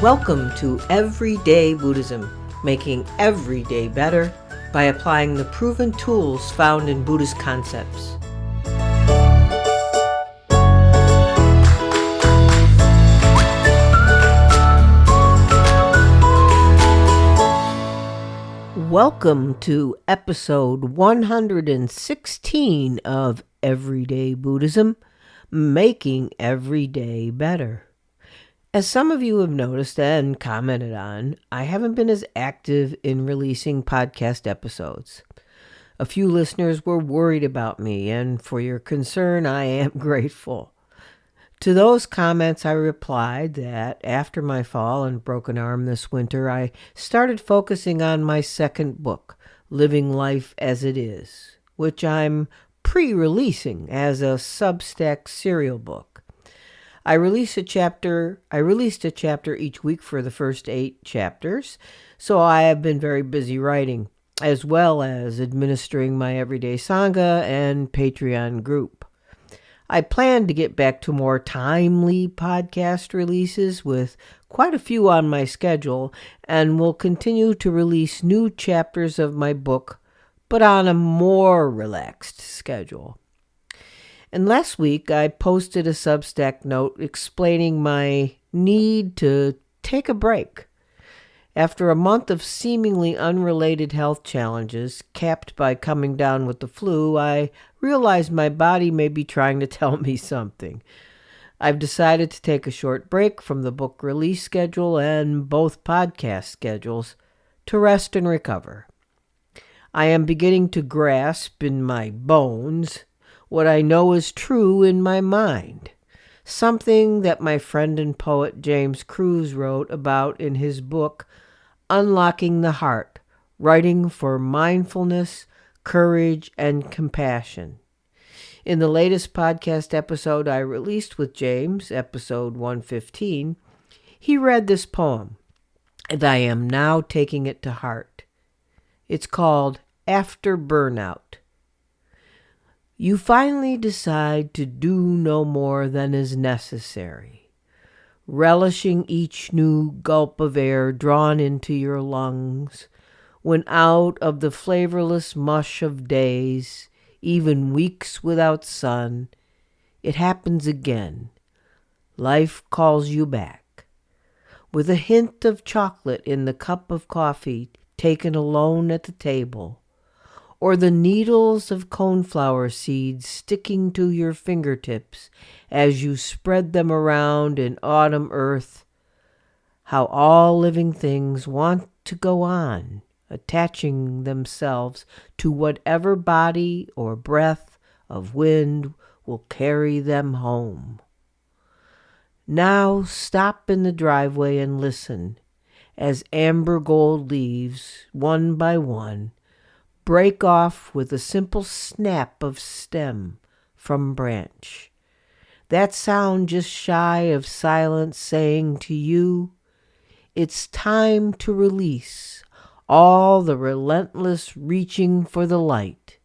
Welcome to Everyday Buddhism, making every day better by applying the proven tools found in Buddhist concepts. Welcome to episode 116 of Everyday Buddhism, making every day better. As some of you have noticed and commented on, I haven't been as active in releasing podcast episodes. A few listeners were worried about me, and for your concern, I am grateful. To those comments, I replied that after my fall and broken arm this winter, I started focusing on my second book, Living Life as It Is, which I'm pre-releasing as a Substack serial book. I released a chapter each week for the first 8 chapters, so I have been very busy writing, as well as administering my Everyday Sangha and Patreon group. I plan to get back to more timely podcast releases with quite a few on my schedule, and will continue to release new chapters of my book, but on a more relaxed schedule. And last week, I posted a Substack note explaining my need to take a break. After a month of seemingly unrelated health challenges, capped by coming down with the flu, I realized my body may be trying to tell me something. I've decided to take a short break from the book release schedule and both podcast schedules to rest and recover. I am beginning to grasp in my bones what I know is true in my mind, something that my friend and poet James Cruz wrote about in his book, Unlocking the Heart, Writing for Mindfulness, Courage, and Compassion. In the latest podcast episode I released with James, episode 115, he read this poem, and I am now taking it to heart. It's called After Burnout. You finally decide to do no more than is necessary, relishing each new gulp of air drawn into your lungs, when out of the flavorless mush of days, even weeks without sun, it happens again. Life calls you back. With a hint of chocolate in the cup of coffee taken alone at the table, or the needles of coneflower seeds sticking to your fingertips as you spread them around in autumn earth, how all living things want to go on, attaching themselves to whatever body or breath of wind will carry them home. Now stop in the driveway and listen as amber gold leaves, one by one, break off with a simple snap of stem from branch. That sound just shy of silence saying to you, it's time to release all the relentless reaching for the light.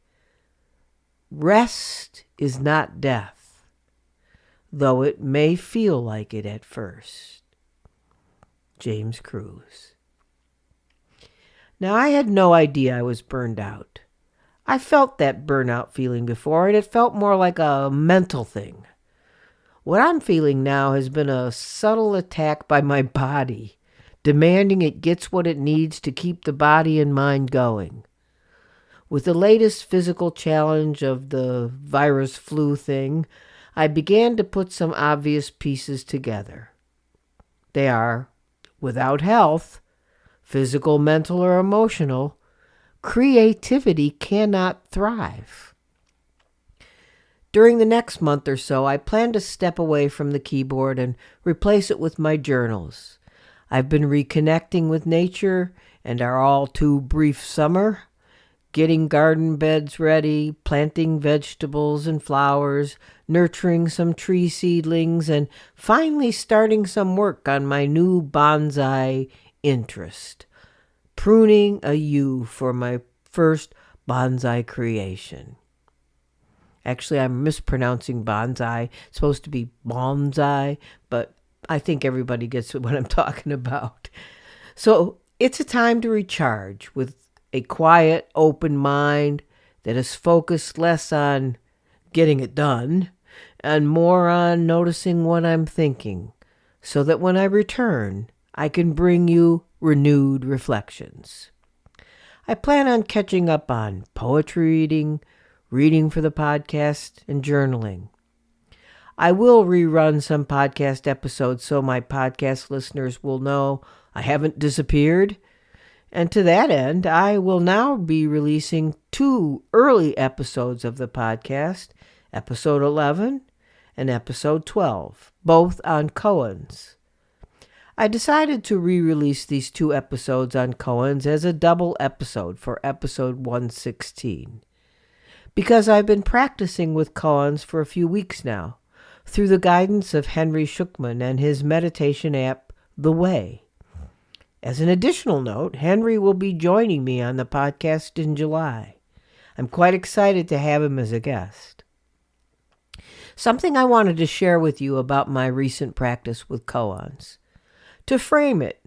Rest is not death, though it may feel like it at first. James Cruz. Now, I had no idea I was burned out. I felt that burnout feeling before, and it felt more like a mental thing. What I'm feeling now has been a subtle attack by my body, demanding it gets what it needs to keep the body and mind going. With the latest physical challenge of the virus flu thing, I began to put some obvious pieces together. They are, without health, physical, mental, or emotional, creativity cannot thrive. During the next month or so, I plan to step away from the keyboard and replace it with my journals. I've been reconnecting with nature and our all too brief summer, getting garden beds ready, planting vegetables and flowers, nurturing some tree seedlings, and finally starting some work on my new bonsai interest, pruning a yew for first bonsai creation. Actually, I'm mispronouncing bonsai. It's supposed to be bonsai, but I think everybody gets what I'm talking about. So it's a time to recharge with a quiet, open mind that is focused less on getting it done and more on noticing what I'm thinking, so that when I return, I can bring you renewed reflections. I plan on catching up on poetry reading for the podcast, and journaling. I will rerun some podcast episodes so my podcast listeners will know I haven't disappeared. And to that end, I will now be releasing 2 early episodes of the podcast, episode 11 and episode 12, both on Koans. I decided to re-release these 2 episodes on Koans as a double episode for episode 116, because I've been practicing with Koans for a few weeks now, through the guidance of Henry Shukman and his meditation app, The Way. As an additional note, Henry will be joining me on the podcast in July. I'm quite excited to have him as a guest. Something I wanted to share with you about my recent practice with koans. To frame it,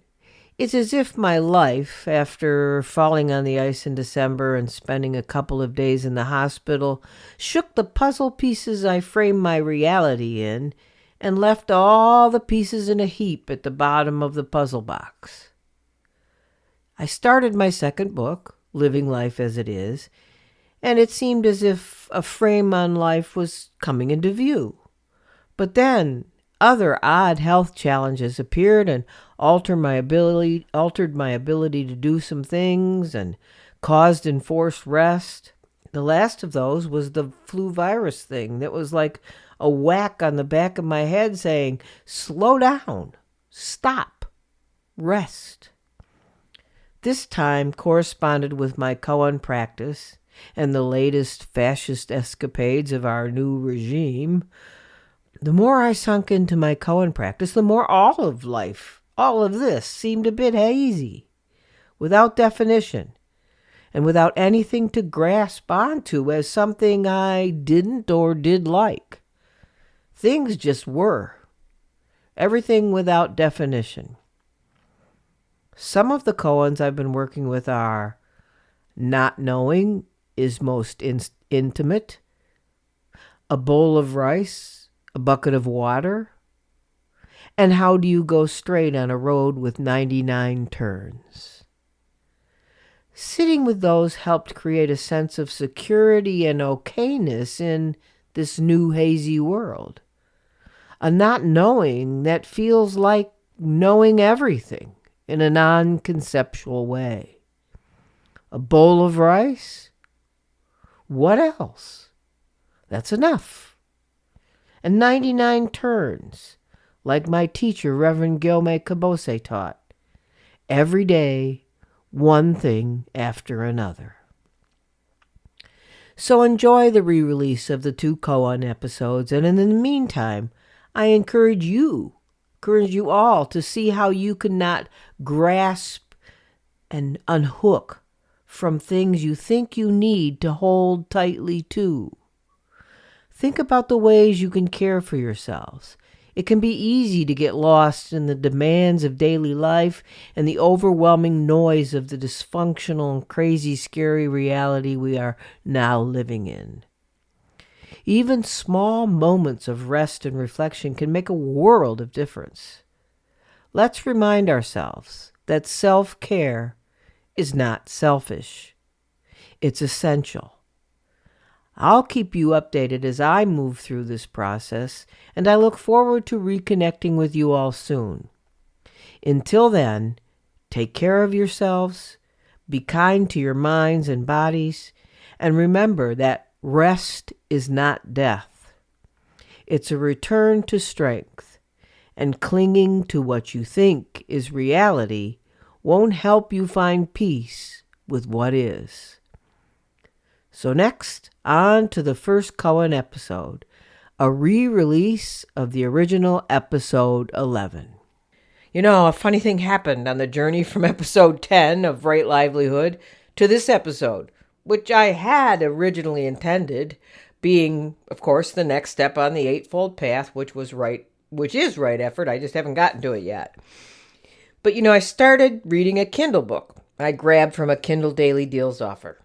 it's as if my life, after falling on the ice in December and spending a couple of days in the hospital, shook the puzzle pieces I framed my reality in and left all the pieces in a heap at the bottom of the puzzle box. I started my second book, Living Life as It Is, and it seemed as if a frame on life was coming into view. But then other odd health challenges appeared and altered my ability to do some things and caused enforced rest. The last of those was the flu virus thing that was like a whack on the back of my head saying, slow down, stop, rest. This time corresponded with my koan practice and the latest fascist escapades of our new regime. The more I sunk into my koan practice, the more all of life, all of this, seemed a bit hazy, without definition, and without anything to grasp onto as something I didn't or did like. Things just were. Everything without definition. Some of the koans I've been working with are not knowing is most intimate, a bowl of rice, a bucket of water, and how do you go straight on a road with 99 turns? Sitting with those helped create a sense of security and okayness in this new hazy world. A not knowing that feels like knowing everything in a non-conceptual way. A bowl of rice? What else? That's enough. And 99 turns, like my teacher, Reverend Gilme Kabose, taught. Every day, one thing after another. So enjoy the re-release of the 2 koan episodes, and in the meantime, I encourage you all to see how you can not grasp and unhook from things you think you need to hold tightly to. Think about the ways you can care for yourselves. It can be easy to get lost in the demands of daily life and the overwhelming noise of the dysfunctional and crazy, scary reality we are now living in. Even small moments of rest and reflection can make a world of difference. Let's remind ourselves that self-care is not selfish. It's essential. I'll keep you updated as I move through this process, and I look forward to reconnecting with you all soon. Until then, take care of yourselves, be kind to your minds and bodies, and remember that rest is not death. It's a return to strength, and clinging to what you think is reality won't help you find peace with what is. So next, on to the first koan episode, a re-release of the original episode 11. You know, a funny thing happened on the journey from episode 10 of Right Livelihood to this episode, which I had originally intended, being, of course, the next step on the Eightfold Path, which is right effort. I just haven't gotten to it yet. But I started reading a Kindle book I grabbed from a Kindle Daily Deals offer.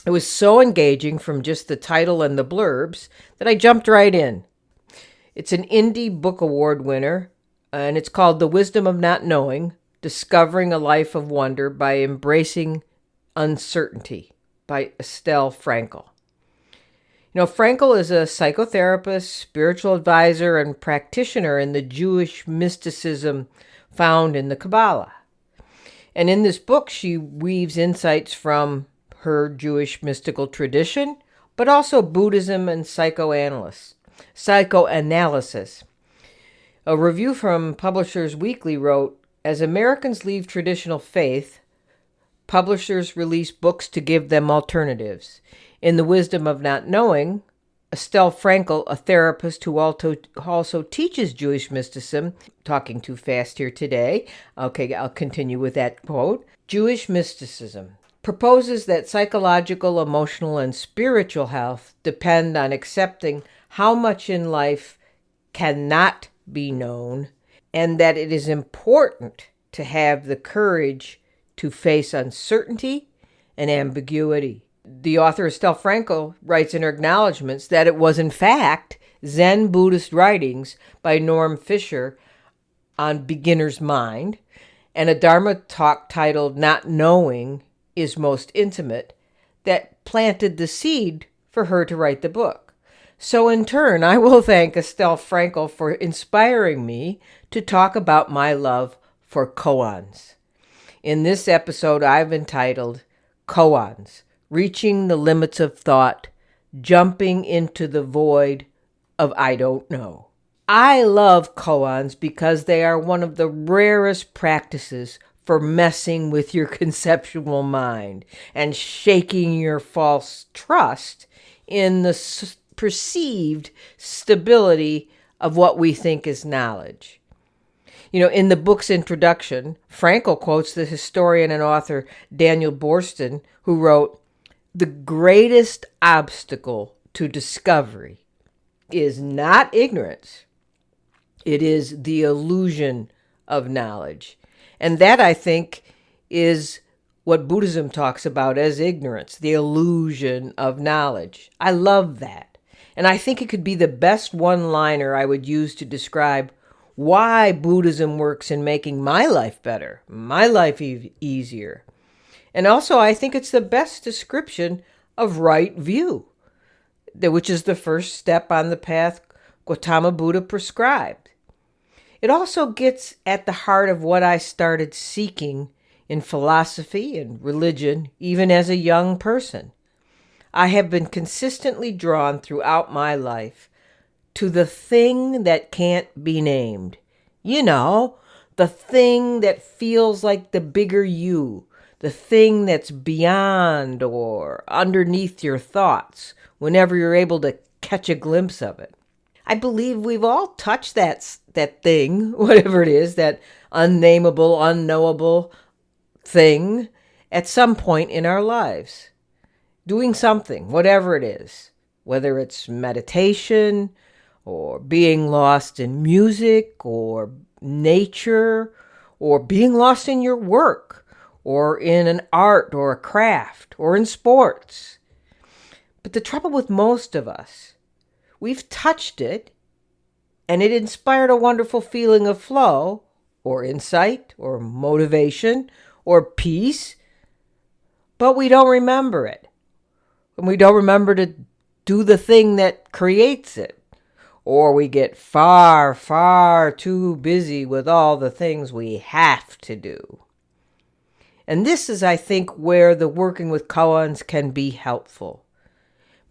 It was so engaging from just the title and the blurbs that I jumped right in. It's an Indie Book Award winner, and it's called The Wisdom of Not Knowing, Discovering a Life of Wonder by Embracing Uncertainty by Estelle Frankel. Frankel is a psychotherapist, spiritual advisor, and practitioner in the Jewish mysticism found in the Kabbalah. And in this book, she weaves insights from her Jewish mystical tradition, but also Buddhism and psychoanalysis. A review from Publishers Weekly wrote, "As Americans leave traditional faith, publishers release books to give them alternatives. In The Wisdom of Not Knowing, Estelle Frankel, a therapist who also teaches Jewish mysticism," talking too fast here today. Okay, I'll continue with that quote. Jewish mysticism proposes that psychological, emotional, and spiritual health depend on accepting how much in life cannot be known, and that it is important to have the courage to face uncertainty and ambiguity. The author Estelle Frankel writes in her acknowledgments that it was in fact Zen Buddhist writings by Norm Fisher on Beginner's Mind and a Dharma talk titled Not Knowing is Most Intimate that planted the seed for her to write the book. So in turn, I will thank Estelle Frankel for inspiring me to talk about my love for koans. In this episode, I've entitled Koans, Reaching the Limits of Thought, Jumping into the Void of I Don't Know. I love koans because they are one of the rarest practices for messing with your conceptual mind and shaking your false trust in the perceived stability of what we think is knowledge. In the book's introduction, Frankel quotes the historian and author Daniel Boorstin, who wrote, "The greatest obstacle to discovery is not ignorance. It is the illusion of knowledge." And that, I think, is what Buddhism talks about as ignorance, the illusion of knowledge. I love that. And I think it could be the best one-liner I would use to describe why Buddhism works in making my life better, my life easier. And also, I think it's the best description of right view, which is the first step on the path Gautama Buddha prescribed. It also gets at the heart of what I started seeking in philosophy and religion, even as a young person. I have been consistently drawn throughout my life to the thing that can't be named. The thing that feels like the bigger you, the thing that's beyond or underneath your thoughts whenever you're able to catch a glimpse of it. I believe we've all touched that thing, whatever it is, that unnameable, unknowable thing at some point in our lives. Doing something, whatever it is, whether it's meditation or being lost in music or nature or being lost in your work or in an art or a craft or in sports. But the trouble with most of us, we've touched it and it inspired a wonderful feeling of flow or insight or motivation or peace, but we don't remember it. And we don't remember to do the thing that creates it. Or we get far, far too busy with all the things we have to do. And this is, I think, where the working with koans can be helpful.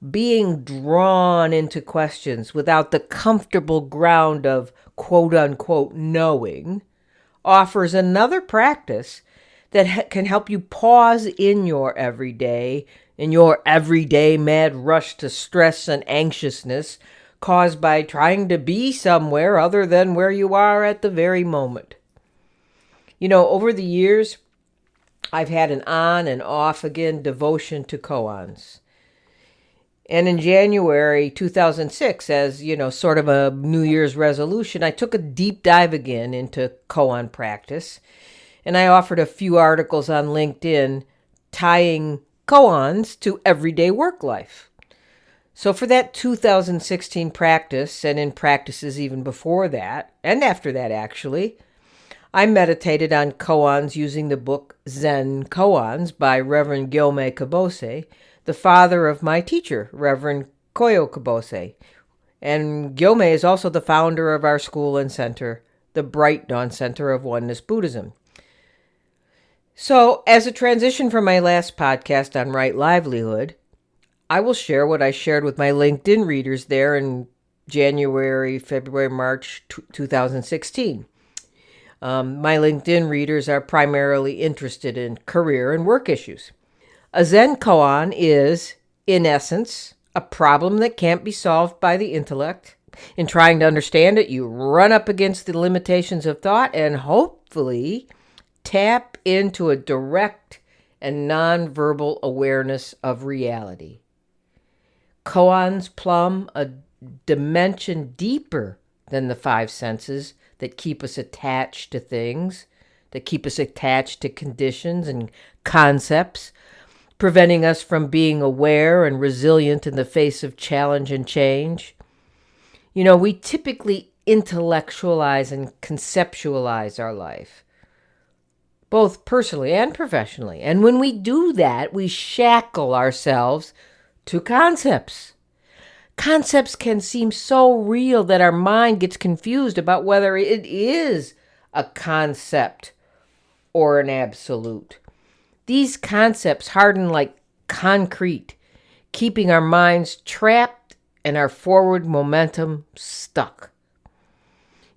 Being drawn into questions without the comfortable ground of quote-unquote knowing offers another practice that can help you pause in your everyday mad rush to stress and anxiousness caused by trying to be somewhere other than where you are at the very moment. Over the years, I've had an on and off again devotion to koans. And in January 2006, as sort of a New Year's resolution, I took a deep dive again into koan practice. And I offered a few articles on LinkedIn tying koans to everyday work life. So for that 2016 practice, and in practices even before that, and after that actually, I meditated on koans using the book Zen Koans by Reverend Gyomei Kabose, the father of my teacher, Reverend Koyo Kabose. And Gyomei is also the founder of our school and center, the Bright Dawn Center of Oneness Buddhism. So, as a transition from my last podcast on right livelihood, I will share what I shared with my LinkedIn readers there in January, February, March 2016. My LinkedIn readers are primarily interested in career and work issues. A Zen koan is, in essence, a problem that can't be solved by the intellect. In trying to understand it, you run up against the limitations of thought and hopefully tap into a direct and nonverbal awareness of reality. Koans plumb a dimension deeper than the five senses that keep us attached to things, that keep us attached to conditions and concepts, preventing us from being aware and resilient in the face of challenge and change. We typically intellectualize and conceptualize our life, both personally and professionally. And when we do that, we shackle ourselves to concepts. Concepts can seem so real that our mind gets confused about whether it is a concept or an absolute. These concepts harden like concrete, keeping our minds trapped and our forward momentum stuck.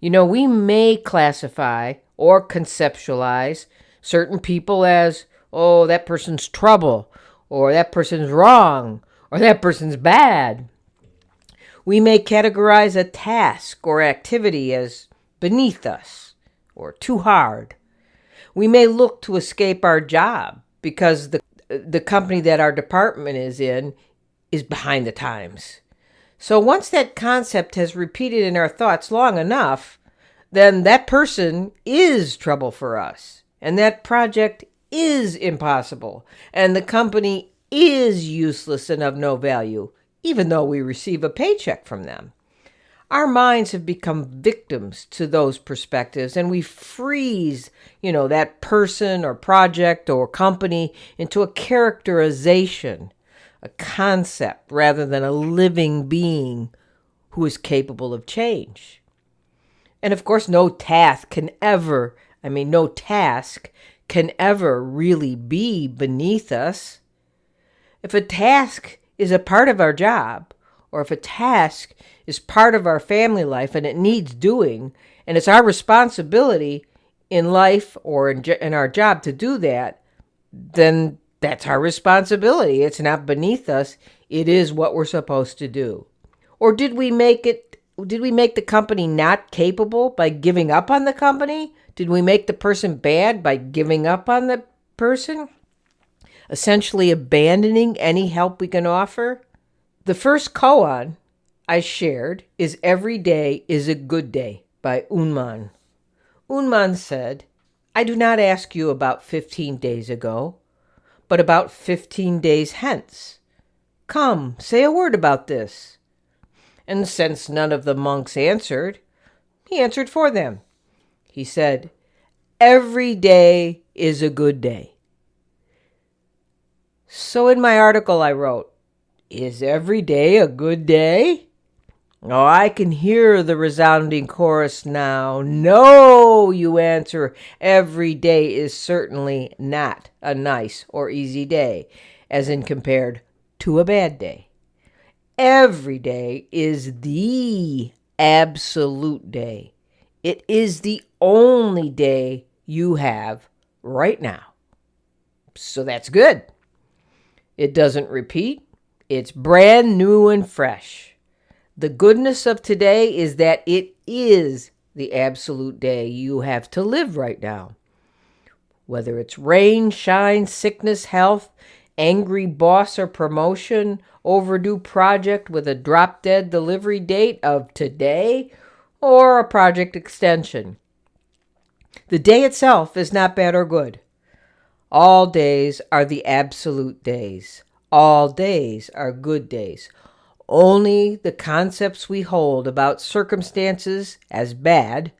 We may classify or conceptualize certain people as, oh, that person's trouble, or that person's wrong, or that person's bad. We may categorize a task or activity as beneath us or too hard. We may look to escape our job because the company that our department is in is behind the times. So once that concept has repeated in our thoughts long enough, then that person is trouble for us, and that project is impossible, and the company is useless and of no value, even though we receive a paycheck from them. Our minds have become victims to those perspectives, and we freeze, that person or project or company into a characterization, a concept, rather than a living being who is capable of change. And of course, no task can ever really be beneath us. If a task is a part of our job, or if a task is part of our family life and it needs doing, and it's our responsibility in life or in our job to do that, then that's our responsibility. It's not beneath us. It is what we're supposed to do. Or did we make the company not capable by giving up on the company? Did we make the person bad by giving up on the person? Essentially abandoning any help we can offer? The first koan I shared is Every Day is a Good Day by Unman. Unman said, I do not ask you about 15 days ago, but about 15 days hence. Come, say a word about this. And since none of the monks answered, he answered for them. He said, Every day is a good day. So in my article I wrote, is every day a good day? Oh, I can hear the resounding chorus now. No, you answer, every day is certainly not a nice or easy day, as in compared to a bad day. Every day is the absolute day. It is the only day you have right now. So that's good. It doesn't repeat. It's brand new and fresh. The goodness of today is that it is the absolute day you have to live right now. Whether it's rain, shine, sickness, health, angry boss or promotion, overdue project with a drop-dead delivery date of today, or a project extension. The day itself is not bad or good. All days are the absolute days. All days are good days. Only the concepts we hold about circumstances as bad,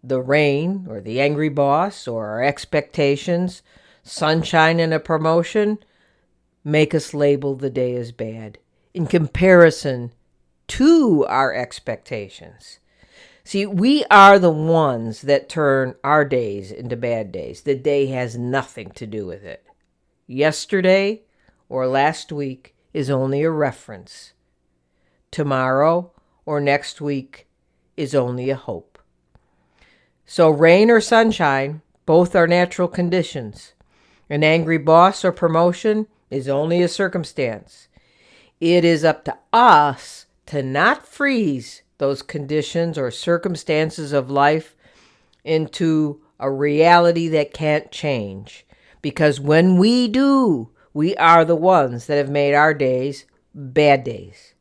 the rain or the angry boss or our expectations, sunshine and a promotion, make us label the day as bad in comparison to our expectations. See, we are the ones that turn our days into bad days. The day has nothing to do with it. Yesterday or last week is only a reference. Tomorrow or next week is only a hope. So rain or sunshine, both are natural conditions. An angry boss or promotion is only a circumstance. It is up to us to not freeze those conditions or circumstances of life into a reality that can't change. Because when we do, we are the ones that have made our days bad days.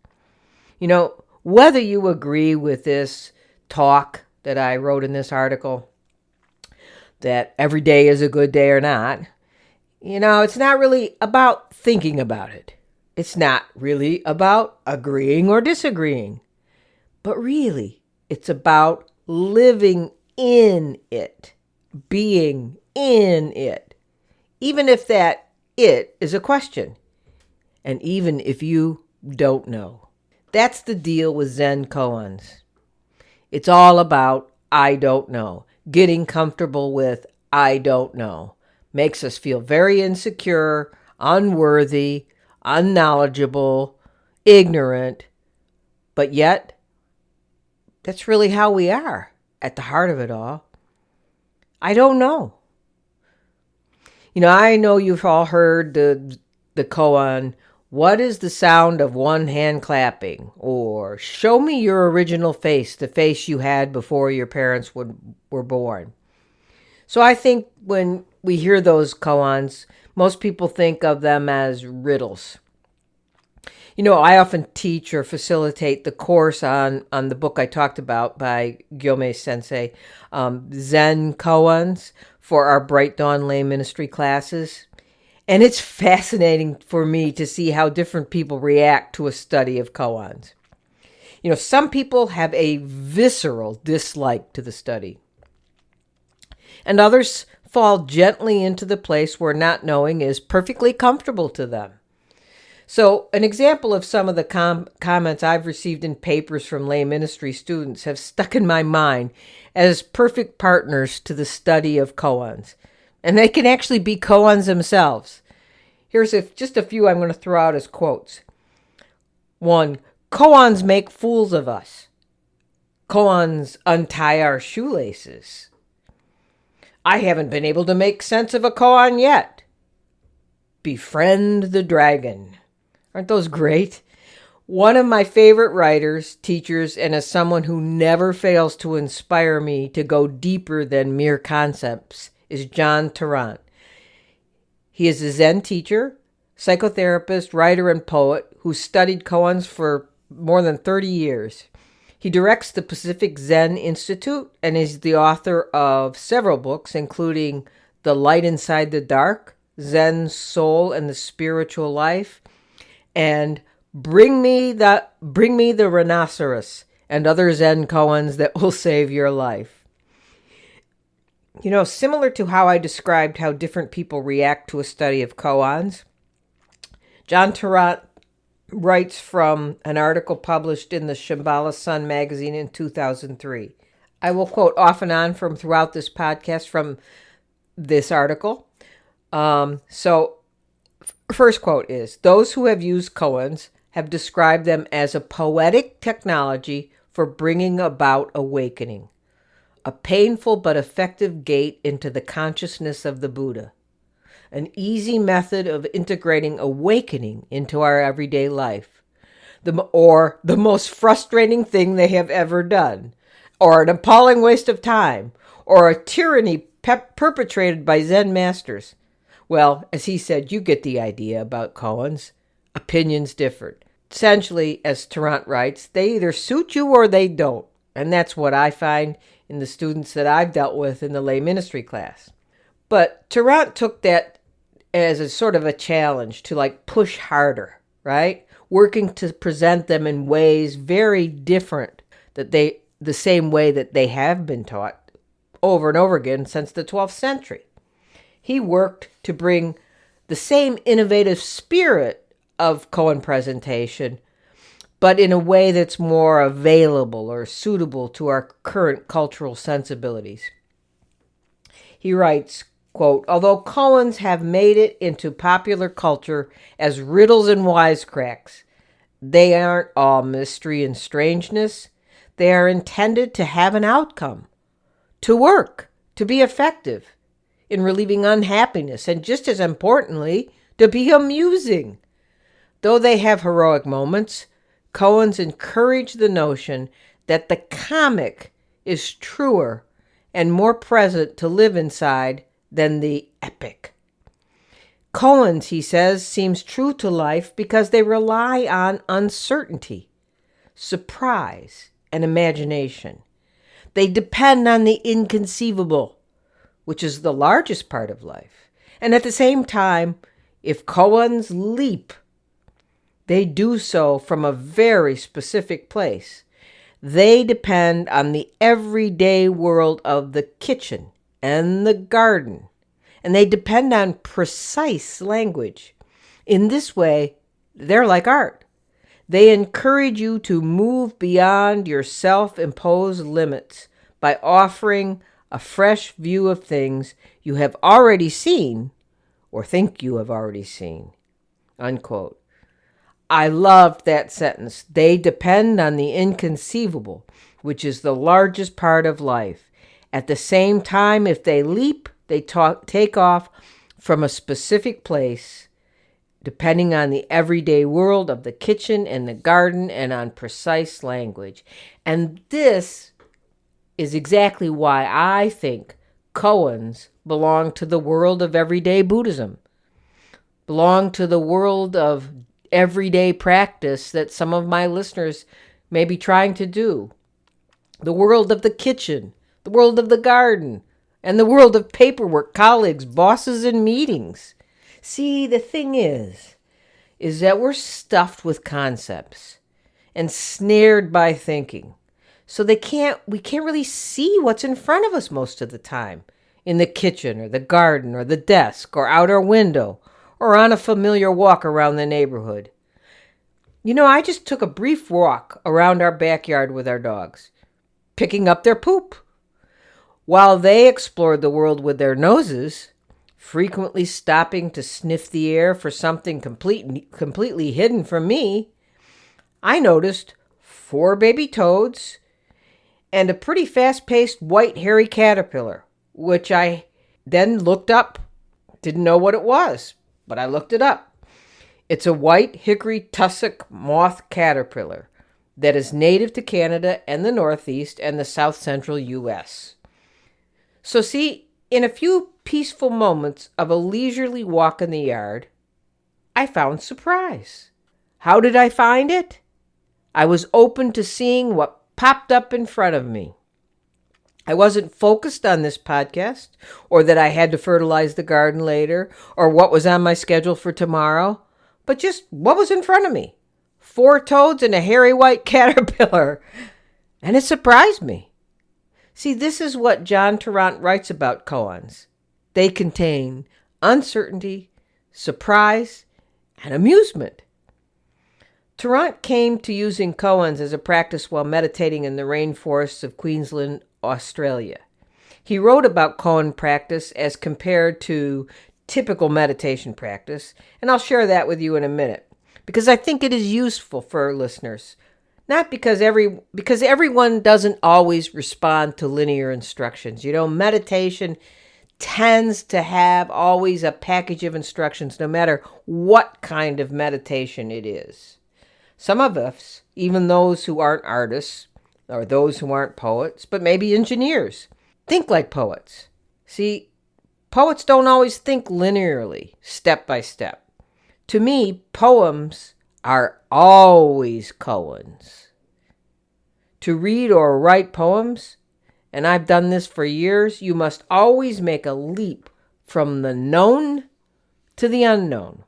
Whether you agree with this talk that I wrote in this article, that every day is a good day or not, it's not really about thinking about it. It's not really about agreeing or disagreeing. But really, it's about living in it, being in it, even if that it is a question, and even if you don't know. That's the deal with Zen koans. It's all about I don't know, getting comfortable with I don't know. Makes us feel very insecure, unworthy, unknowledgeable, ignorant, but yet that's really how we are at the heart of it all. I don't know. I know you've all heard the koan, what is the sound of one hand clapping? Or show me your original face, the face you had before your parents were born. So I think when we hear those koans, most people think of them as riddles. I often teach or facilitate the course on the book I talked about by Gyome Sensei, Zen Koans, for our Bright Dawn Lay Ministry classes. And it's fascinating for me to see how different people react to a study of koans. Some people have a visceral dislike to the study. And others fall gently into the place where not knowing is perfectly comfortable to them. So an example of some of the comments I've received in papers from lay ministry students have stuck in my mind as perfect partners to the study of koans. And they can actually be koans themselves. Here's just a few I'm going to throw out as quotes. 1. Koans make fools of us. Koans untie our shoelaces. I haven't been able to make sense of a koan yet. Befriend the dragon. Aren't those great? One of my favorite writers, teachers, and as someone who never fails to inspire me to go deeper than mere concepts, is John Tarrant. He is a Zen teacher, psychotherapist, writer, and poet who studied koans for more than 30 years. He directs the Pacific Zen Institute and is the author of several books, including The Light Inside the Dark, Zen Soul and the Spiritual Life, and Bring me the Rhinoceros, and other Zen koans that will save your life. Similar to how I described how different people react to a study of koans, John Tarrant writes from an article published in the Shambhala Sun magazine in 2003. I will quote off and on from throughout this podcast from this article. First quote is, those who have used koans have described them as a poetic technology for bringing about awakening, a painful but effective gate into the consciousness of the Buddha, an easy method of integrating awakening into our everyday life, or the most frustrating thing they have ever done, or an appalling waste of time, or a tyranny perpetrated by Zen masters. Well, as he said, you get the idea about koans. Opinions differed. Essentially, as Tarrant writes, they either suit you or they don't. And that's what I find in the students that I've dealt with in the lay ministry class. But Tarrant took that as a sort of a challenge to push harder, right? Working to present them in ways very different the same way that they have been taught over and over again since the 12th century. He worked to bring the same innovative spirit of koan presentation, but in a way that's more available or suitable to our current cultural sensibilities. He writes, quote, although koans have made it into popular culture as riddles and wisecracks, they aren't all mystery and strangeness. They are intended to have an outcome, to work, to be effective in relieving unhappiness, and just as importantly, to be amusing. Though they have heroic moments, koans encourage the notion that the comic is truer and more present to live inside than the epic. Koans, he says, seems true to life because they rely on uncertainty, surprise, and imagination. They depend on the inconceivable, which is the largest part of life. And at the same time, if koans leap, they do so from a very specific place. They depend on the everyday world of the kitchen and the garden, and they depend on precise language. In this way, they're like art. They encourage you to move beyond your self-imposed limits by offering a fresh view of things you have already seen or think you have already seen. Unquote. I loved that sentence. They depend on the inconceivable, which is the largest part of life. At the same time, if they leap, they take off from a specific place, depending on the everyday world of the kitchen and the garden and on precise language. And this is exactly why I think koans belong to the world of everyday Buddhism, belong to the world of everyday practice that some of my listeners may be trying to do. The world of the kitchen, the world of the garden, and the world of paperwork, colleagues, bosses, and meetings. See, the thing is that we're stuffed with concepts and snared by thinking. So we can't really see what's in front of us most of the time, in the kitchen or the garden or the desk or out our window or on a familiar walk around the neighborhood. I just took a brief walk around our backyard with our dogs, picking up their poop. While they explored the world with their noses, frequently stopping to sniff the air for something completely hidden from me, I noticed 4 baby toads and a pretty fast-paced white hairy caterpillar, which I then looked up. Didn't know what it was, but I looked it up. It's a white hickory tussock moth caterpillar that is native to Canada and the Northeast and the South Central U.S. So see, in a few peaceful moments of a leisurely walk in the yard, I found surprise. How did I find it? I was open to seeing what popped up in front of me. I wasn't focused on this podcast, or that I had to fertilize the garden later, or what was on my schedule for tomorrow, but just what was in front of me. 4 toads and a hairy white caterpillar. And it surprised me. See, this is what John Tarrant writes about koans. They contain uncertainty, surprise, and amusement. Tarrant came to using koans as a practice while meditating in the rainforests of Queensland, Australia. He wrote about koan practice as compared to typical meditation practice, and I'll share that with you in a minute, because I think it is useful for our listeners. Not because everyone doesn't always respond to linear instructions. Meditation tends to have always a package of instructions, no matter what kind of meditation it is. Some of us, even those who aren't artists, or those who aren't poets, but maybe engineers, think like poets. See, poets don't always think linearly, step by step. To me, poems are always koans. To read or write poems, and I've done this for years, you must always make a leap from the known to the unknown.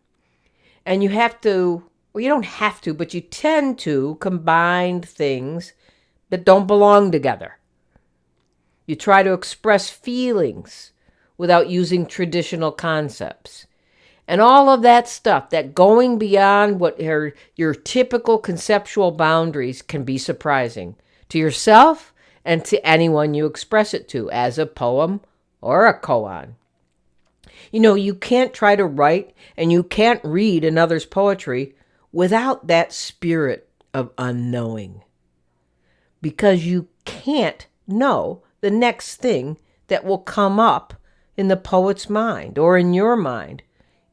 And you have to, well, you don't have to, but you tend to combine things that don't belong together. You try to express feelings without using traditional concepts. And all of that stuff, that going beyond what are your typical conceptual boundaries, can be surprising to yourself and to anyone you express it to as a poem or a koan. You can't try to write and you can't read another's poetry without that spirit of unknowing. Because you can't know the next thing that will come up in the poet's mind or in your mind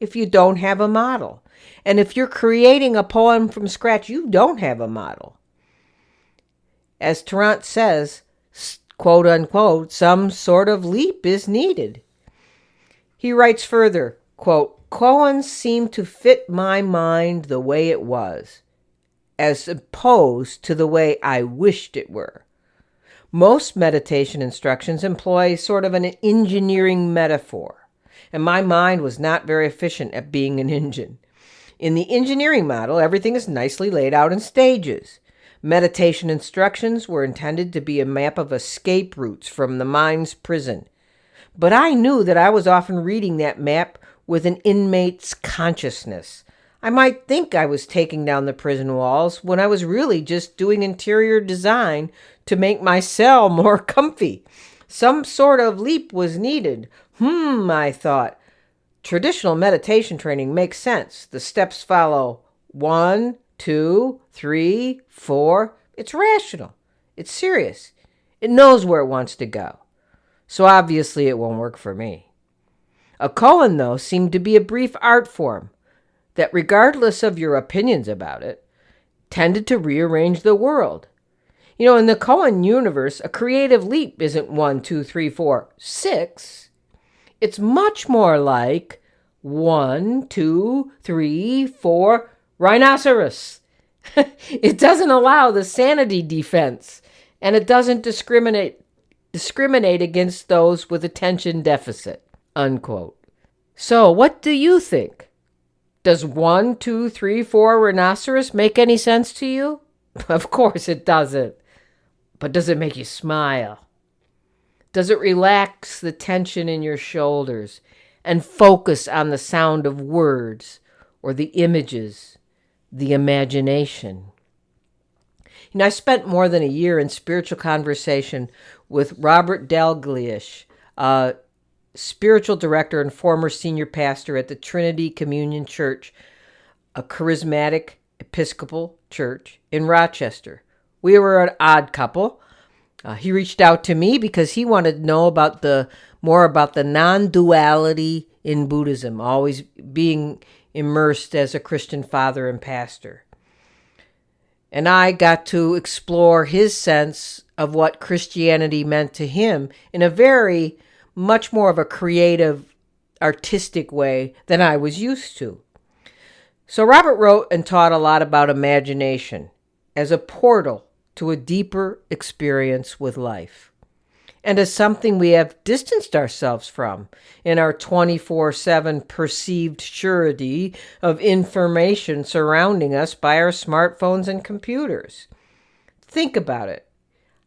if you don't have a model. And if you're creating a poem from scratch, you don't have a model. As Tarrant says, quote unquote, some sort of leap is needed. He writes further, quote, koans seem to fit my mind the way it was, as opposed to the way I wished it were. Most meditation instructions employ sort of an engineering metaphor, and my mind was not very efficient at being an engine. In the engineering model, everything is nicely laid out in stages. Meditation instructions were intended to be a map of escape routes from the mind's prison. But I knew that I was often reading that map with an inmate's consciousness. I might think I was taking down the prison walls when I was really just doing interior design to make my cell more comfy. Some sort of leap was needed. I thought. Traditional meditation training makes sense. The steps follow 1, 2, 3, 4. It's rational. It's serious. It knows where it wants to go. So obviously it won't work for me. A koan, though, seemed to be a brief art form that, regardless of your opinions about it, tended to rearrange the world. In the koan universe, a creative leap isn't 1, 2, 3, 4, 6. It's much more like 1, 2, 3, 4, rhinoceros. It doesn't allow the sanity defense, and it doesn't discriminate against those with attention deficit, unquote. So what do you think? Does 1, 2, 3, 4 rhinoceros make any sense to you? Of course it doesn't. But does it make you smile? Does it relax the tension in your shoulders and focus on the sound of words or the images, the imagination? I spent more than a year in spiritual conversation with Robert Dalglish, spiritual director and former senior pastor at the Trinity Communion Church, a charismatic Episcopal church in Rochester. We were an odd couple. He reached out to me because he wanted to know more about the non-duality in Buddhism, always being immersed as a Christian father and pastor. And I got to explore his sense of what Christianity meant to him in a very much more of a creative, artistic way than I was used to. So Robert wrote and taught a lot about imagination as a portal to a deeper experience with life, and as something we have distanced ourselves from in our 24/7 perceived surety of information surrounding us by our smartphones and computers. Think about it.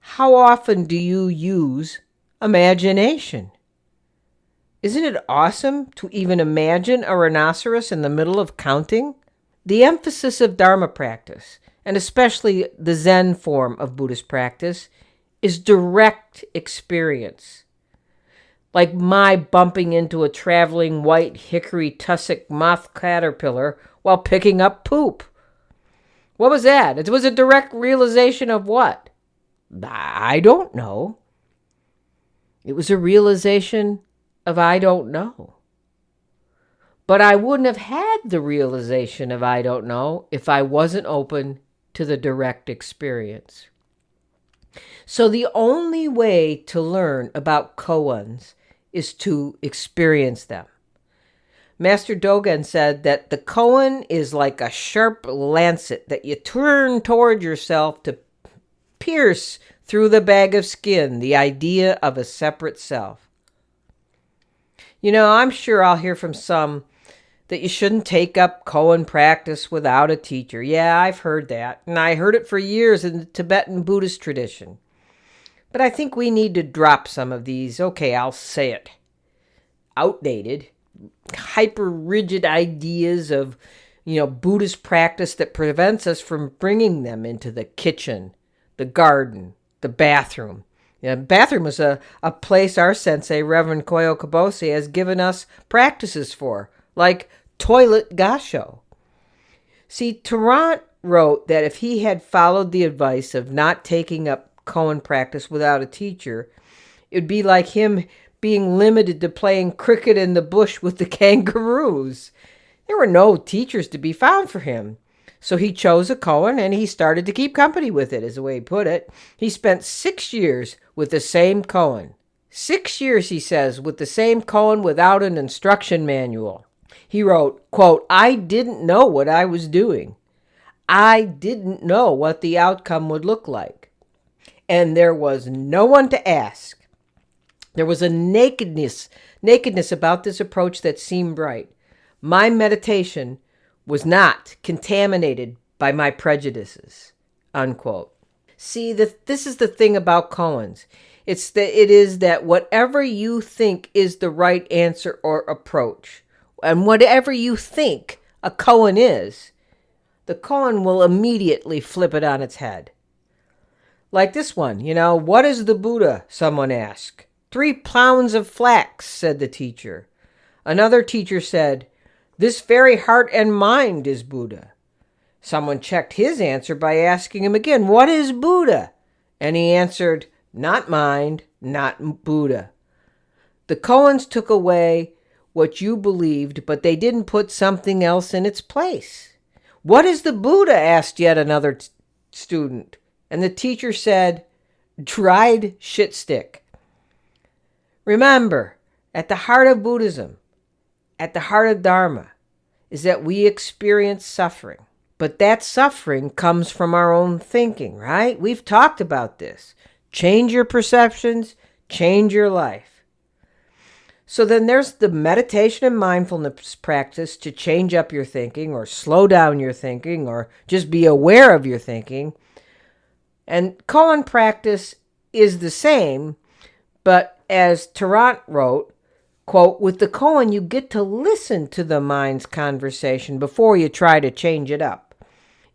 How often do you use imagination? Isn't it awesome to even imagine a rhinoceros in the middle of counting? The emphasis of Dharma practice, and especially the Zen form of Buddhist practice, is direct experience. Like my bumping into a traveling white hickory tussock moth caterpillar while picking up poop. What was that? It was a direct realization of what? I don't know. It was a realization of I don't know. But I wouldn't have had the realization of I don't know if I wasn't open to the direct experience. So the only way to learn about koans is to experience them. Master Dogen said that the koan is like a sharp lancet that you turn toward yourself to pierce through the bag of skin the idea of a separate self. I'm sure I'll hear from some that you shouldn't take up koan practice without a teacher. Yeah, I've heard that, and I heard it for years in the Tibetan Buddhist tradition. But I think we need to drop some of these, okay, I'll say it, outdated, hyper-rigid ideas of, Buddhist practice that prevents us from bringing them into the kitchen, the garden, the bathroom. Bathroom is a place our sensei, Reverend Koyo Kabose, has given us practices for, like toilet gasho. See, Tarrant wrote that if he had followed the advice of not taking up koan practice without a teacher, it would be like him being limited to playing cricket in the bush with the kangaroos. There were no teachers to be found for him. So he chose a koan and he started to keep company with it, is the way he put it. He spent 6 years with the same koan. 6 years, he says, with the same koan without an instruction manual. He wrote, quote, "I didn't know what I was doing. I didn't know what the outcome would look like. And there was no one to ask. There was a nakedness about this approach that seemed right. My meditation was not contaminated by my prejudices," unquote. See, this is the thing about koans. It is that whatever you think is the right answer or approach, and whatever you think a koan is, the koan will immediately flip it on its head. Like this one, what is the Buddha? Someone asked. 3 pounds of flax, said the teacher. Another teacher said, this very heart and mind is Buddha. Someone checked his answer by asking him again, what is Buddha? And he answered, not mind, not Buddha. The koans took away what you believed, but they didn't put something else in its place. What is the Buddha? Asked yet another student. And the teacher said, dried shit stick. Remember, at the heart of Buddhism, at the heart of Dharma, is that we experience suffering. But that suffering comes from our own thinking, right? We've talked about this. Change your perceptions, change your life. So then there's the meditation and mindfulness practice to change up your thinking or slow down your thinking or just be aware of your thinking. And koan practice is the same, but as Tarrant wrote, quote, with the koan you get to listen to the mind's conversation before you try to change it up.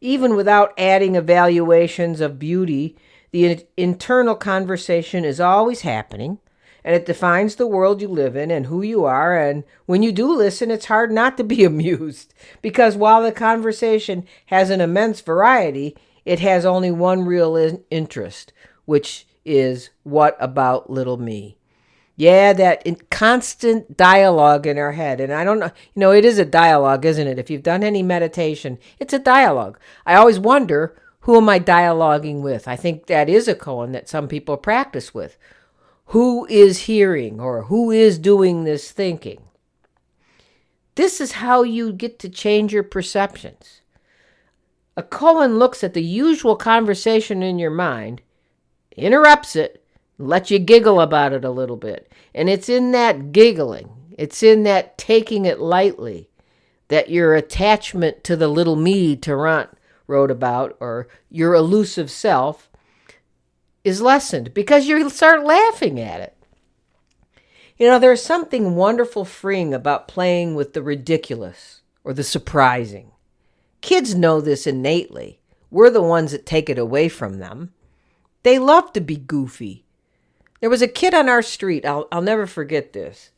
Even without adding evaluations of beauty, the internal conversation is always happening, and it defines the world you live in and who you are, and when you do listen, it's hard not to be amused, because while the conversation has an immense variety, it has only one real interest, which is, what about little me? Yeah, that constant dialogue in our head. And I don't know, it is a dialogue, isn't it? If you've done any meditation, it's a dialogue. I always wonder, who am I dialoguing with? I think that is a koan that some people practice with. Who is hearing or who is doing this thinking? This is how you get to change your perceptions. A koan looks at the usual conversation in your mind, interrupts it, lets you giggle about it a little bit. And it's in that giggling, it's in that taking it lightly, that your attachment to the little me Tarrant wrote about, or your elusive self, is lessened because you start laughing at it. There's something wonderful freeing about playing with the ridiculous or the surprising. Kids know this innately. We're the ones that take it away from them. They love to be goofy. There was a kid on our street. I'll never forget this.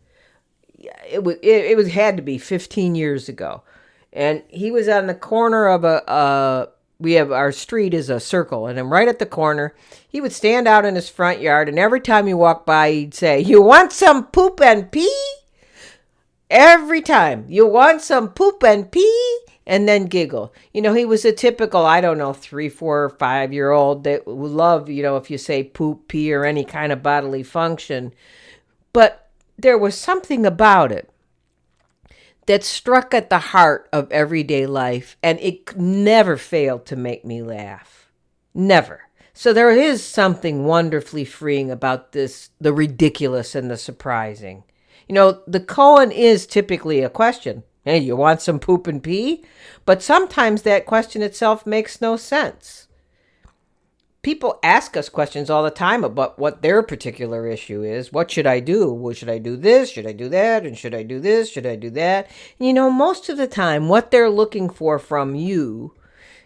It had to be 15 years ago, and he was on the corner of our street is a circle, and I'm right at the corner. He would stand out in his front yard, and every time you walk by, he'd say, "You want some poop and pee?" Every time, "You want some poop and pee?" And then giggle. He was a typical, 3, 4, 5-year-old that would love, if you say poop, pee, or any kind of bodily function. But there was something about it that struck at the heart of everyday life, and it never failed to make me laugh. Never. So there is something wonderfully freeing about this, the ridiculous and the surprising. The koan is typically a question. Hey, you want some poop and pee? But sometimes that question itself makes no sense. People ask us questions all the time about what their particular issue is. What should I do? Well, should I do this? Should I do that? And should I do this? Should I do that? Most of the time, what they're looking for from you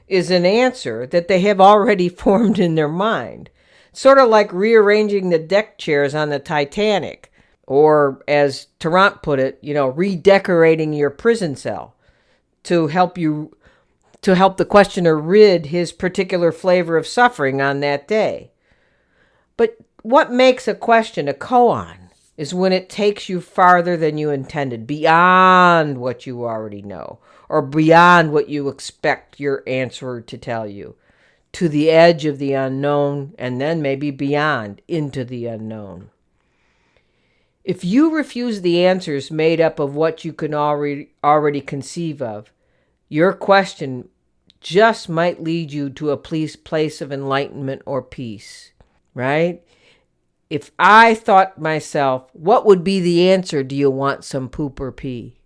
is an answer that they have already formed in their mind. Sort of like rearranging the deck chairs on the Titanic. Or, as Tarrant put it, redecorating your prison cell to help the questioner rid his particular flavor of suffering on that day. But what makes a question a koan is when it takes you farther than you intended, beyond what you already know, or beyond what you expect your answerer to tell you, to the edge of the unknown, and then maybe beyond, into the unknown. If you refuse the answers made up of what you can already conceive of, your question just might lead you to a place of enlightenment or peace, right? If I thought myself, what would be the answer? Do you want some poop or pee?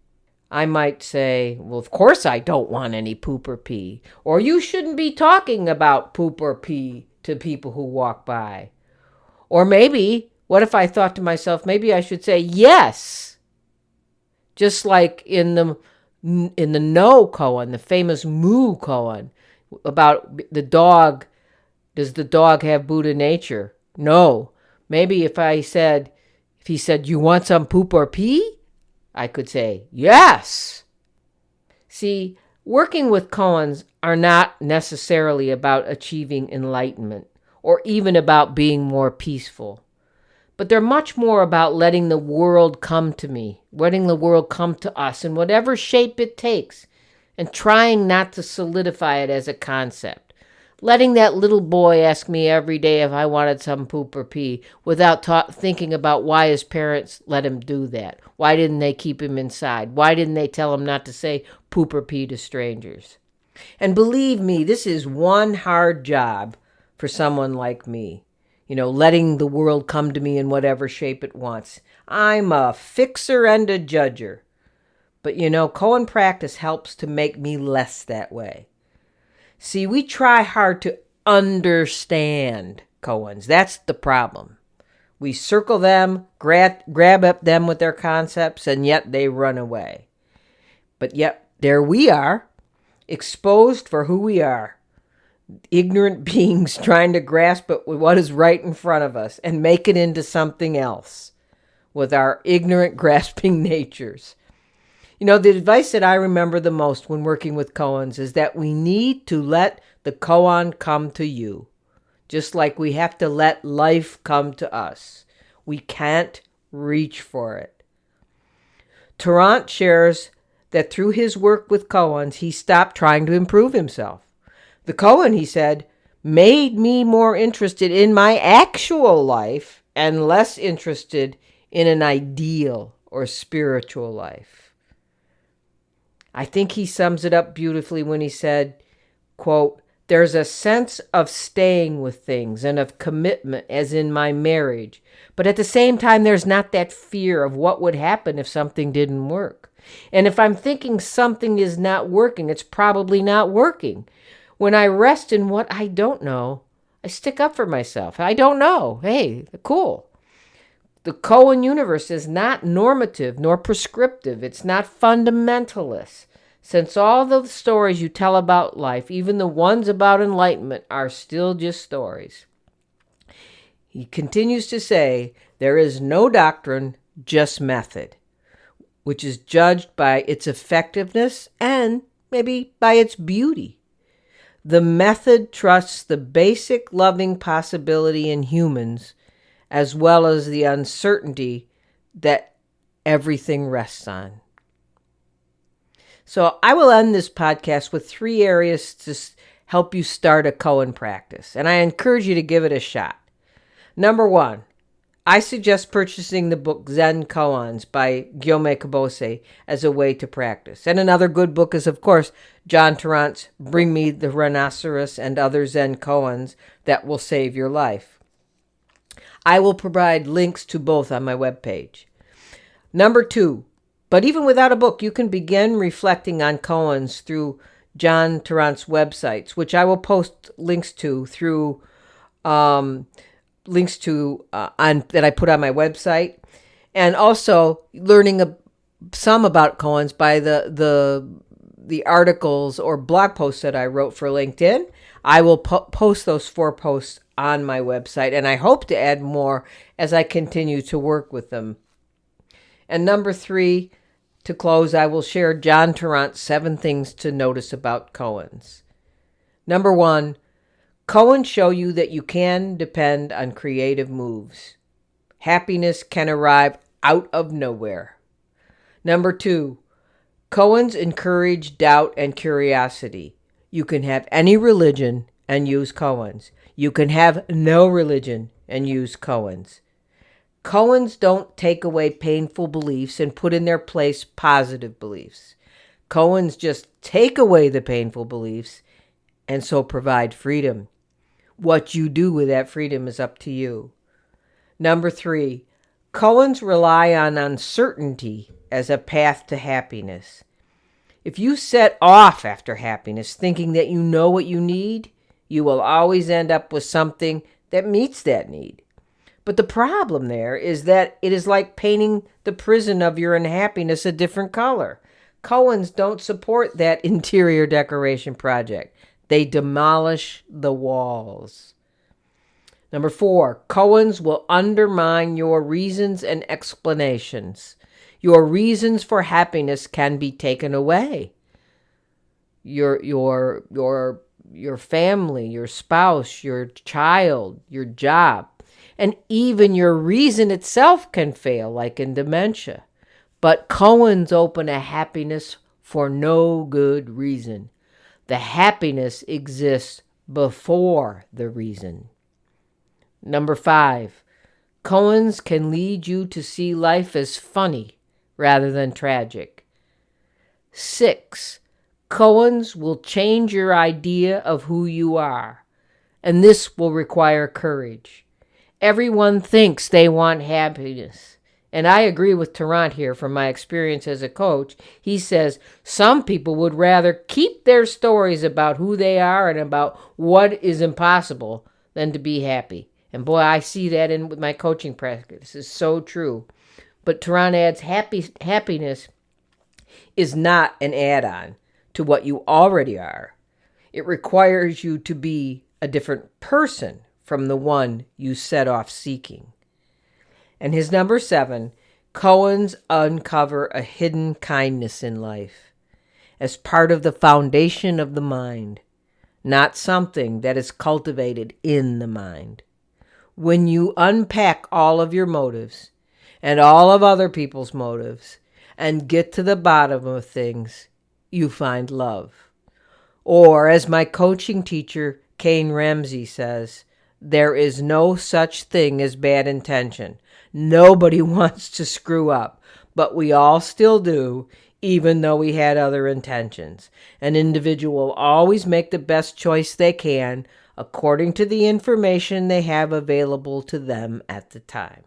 I might say, well, of course I don't want any poop or pee. Or you shouldn't be talking about poop or pee to people who walk by. Or maybe, what if I thought to myself, maybe I should say yes? Just like in the no koan, the famous moo koan, about the dog. Does the dog have Buddha nature? No. Maybe if he said, you want some poop or pee? I could say, yes. See, working with koans are not necessarily about achieving enlightenment or even about being more peaceful. But they're much more about letting the world come to me, letting the world come to us in whatever shape it takes, and trying not to solidify it as a concept. Letting that little boy ask me every day if I wanted some poop or pee without thinking about why his parents let him do that. Why didn't they keep him inside? Why didn't they tell him not to say poop or pee to strangers? And believe me, this is one hard job for someone like me. Letting the world come to me in whatever shape it wants. I'm a fixer and a judger. But koan practice helps to make me less that way. See, we try hard to understand koans. That's the problem. We circle them, grab up them with their concepts, and yet they run away. But yet, there we are, exposed for who we are. Ignorant beings trying to grasp at what is right in front of us and make it into something else with our ignorant, grasping natures. The advice that I remember the most when working with koans is that we need to let the koan come to you, just like we have to let life come to us. We can't reach for it. Tarrant shares that through his work with koans, he stopped trying to improve himself. The koan, he said, made me more interested in my actual life and less interested in an ideal or spiritual life. I think he sums it up beautifully when he said, quote, there's a sense of staying with things and of commitment as in my marriage, but at the same time there's not that fear of what would happen if something didn't work. And if I'm thinking something is not working, it's probably not working. When I rest in what I don't know, I stick up for myself. I don't know. Hey, cool. The koan universe is not normative nor prescriptive. It's not fundamentalist. Since all the stories you tell about life, even the ones about enlightenment, are still just stories. He continues to say, there is no doctrine, just method, which is judged by its effectiveness and maybe by its beauty. The method trusts the basic loving possibility in humans, as well as the uncertainty that everything rests on. So I will end this podcast with 3 areas to help you start a koan practice, and I encourage you to give it a shot. Number 1, I suggest purchasing the book Zen Koans by Gyome Kabose as a way to practice. And another good book is, of course, John Tarrant's Bring Me the Rhinoceros and Other Zen Koans That Will Save Your Life. I will provide links to both on my webpage. Number 2, but even without a book, you can begin reflecting on koans through John Tarrant's websites, which I will post links to through that I put on my website, and also learning some about koans by the articles or blog posts that I wrote for LinkedIn. I will post those 4 posts on my website, and I hope to add more as I continue to work with them. And number 3, to close, I will share John Tarrant's 7 things to notice about koans. Number 1, koans show you that you can depend on creative moves. Happiness can arrive out of nowhere. Number 2, koans encourage doubt and curiosity. You can have any religion and use koans. You can have no religion and use koans. Koans don't take away painful beliefs and put in their place positive beliefs. Koans just take away the painful beliefs and so provide freedom. What you do with that freedom is up to you. Number 3, koans rely on uncertainty as a path to happiness. If you set off after happiness thinking that you know what you need, you will always end up with something that meets that need. But the problem there is that it is like painting the prison of your unhappiness a different color. Koans don't support that interior decoration project. They demolish the walls. Number 4, koans will undermine your reasons and explanations. Your reasons for happiness can be taken away. Your family, your spouse, your child, your job, and even your reason itself can fail, like in dementia. But koans open a happiness for no good reason. The happiness exists before the reason. Number 5, koans can lead you to see life as funny rather than tragic. 6, koans will change your idea of who you are, and this will require courage. Everyone thinks they want happiness. And I agree with Tarrant here from my experience as a coach. He says some people would rather keep their stories about who they are and about what is impossible than to be happy. And boy, I see that with my coaching practice. It's so true. But Tarrant adds happiness is not an add-on to what you already are. It requires you to be a different person from the one you set off seeking. And his number 7, koans uncover a hidden kindness in life as part of the foundation of the mind, not something that is cultivated in the mind. When you unpack all of your motives and all of other people's motives and get to the bottom of things, you find love. Or as my coaching teacher, Kane Ramsey, says, there is no such thing as bad intention. Nobody wants to screw up, but we all still do, even though we had other intentions. An individual will always make the best choice they can according to the information they have available to them at the time.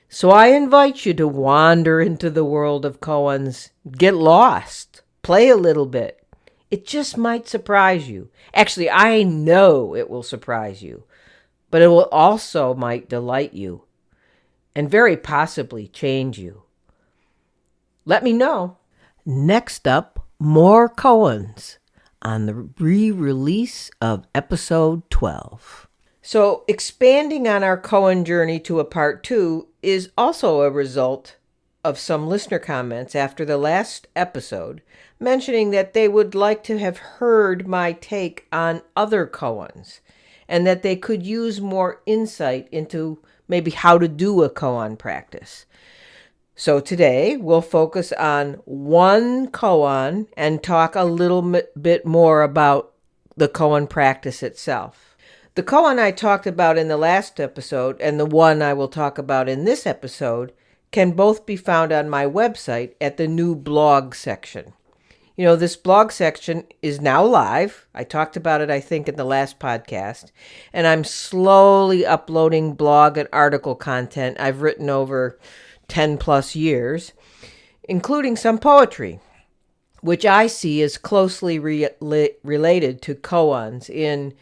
So I invite you to wander into the world of koans, get lost, play a little bit. It just might surprise you. Actually, I know it will surprise you. But it will also might delight you and very possibly change you. Let me know. Next up, more koans on the re-release of episode 12. So expanding on our koan journey to a part 2 is also a result of some listener comments after the last episode mentioning that they would like to have heard my take on other koans, and that they could use more insight into maybe how to do a koan practice. So today we'll focus on one koan and talk a little bit more about the koan practice itself. The koan I talked about in the last episode and the one I will talk about in this episode can both be found on my website at the new blog section. This blog section is now live. I talked about it, I think, in the last podcast. And I'm slowly uploading blog and article content I've written over 10 plus years, including some poetry, which I see as closely related to koans in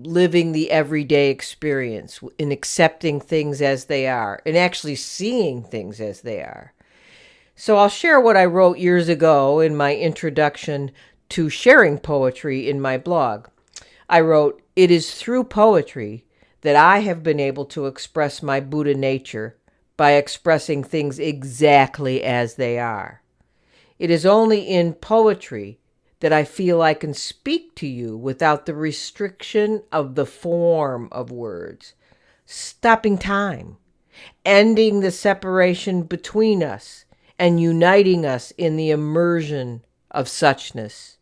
living the everyday experience, in accepting things as they are, and actually seeing things as they are. So I'll share what I wrote years ago in my introduction to sharing poetry in my blog. I wrote, "It is through poetry that I have been able to express my Buddha nature by expressing things exactly as they are. It is only in poetry that I feel I can speak to you without the restriction of the form of words, stopping time, ending the separation between us, and uniting us in the immersion of suchness.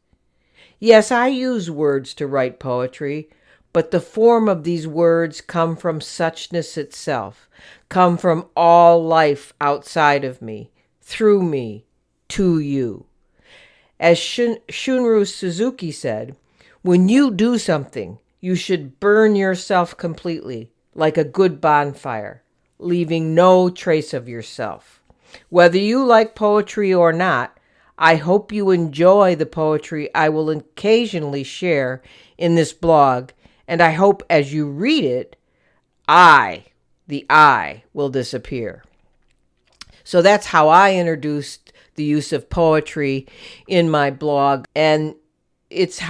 Yes, I use words to write poetry, but the form of these words come from suchness itself, come from all life outside of me, through me, to you. As Shunryu Suzuki said, when you do something, you should burn yourself completely, like a good bonfire, leaving no trace of yourself. Whether you like poetry or not, I hope you enjoy the poetry I will occasionally share in this blog, and I hope as you read it, the I, will disappear." So that's how I introduced the use of poetry in my blog, and it's,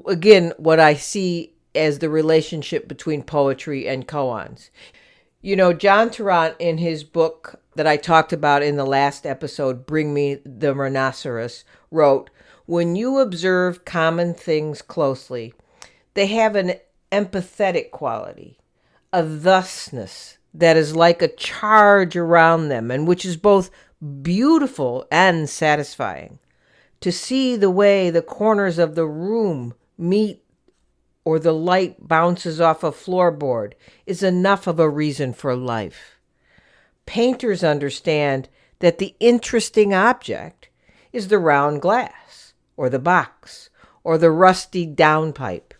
again, what I see as the relationship between poetry and koans. John Tarrant, in his book that I talked about in the last episode, Bring Me the Rhinoceros, wrote, "When you observe common things closely, they have an empathetic quality, a thusness that is like a charge around them, and which is both beautiful and satisfying. To see the way the corners of the room meet or the light bounces off a floorboard is enough of a reason for life. Painters understand that the interesting object is the round glass, or the box, or the rusty downpipe,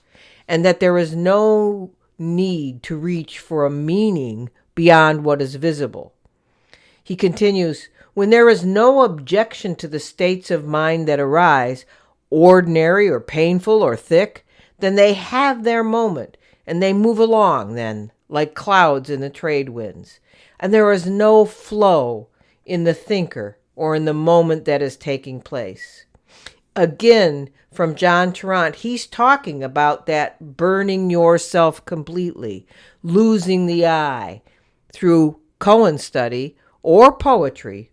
and that there is no need to reach for a meaning beyond what is visible." He continues, "When there is no objection to the states of mind that arise, ordinary or painful or thick, then they have their moment, and they move along then, like clouds in the trade winds. And there is no flow in the thinker or in the moment that is taking place." Again, from John Tarrant, he's talking about that burning yourself completely, losing the I, through koan study or poetry.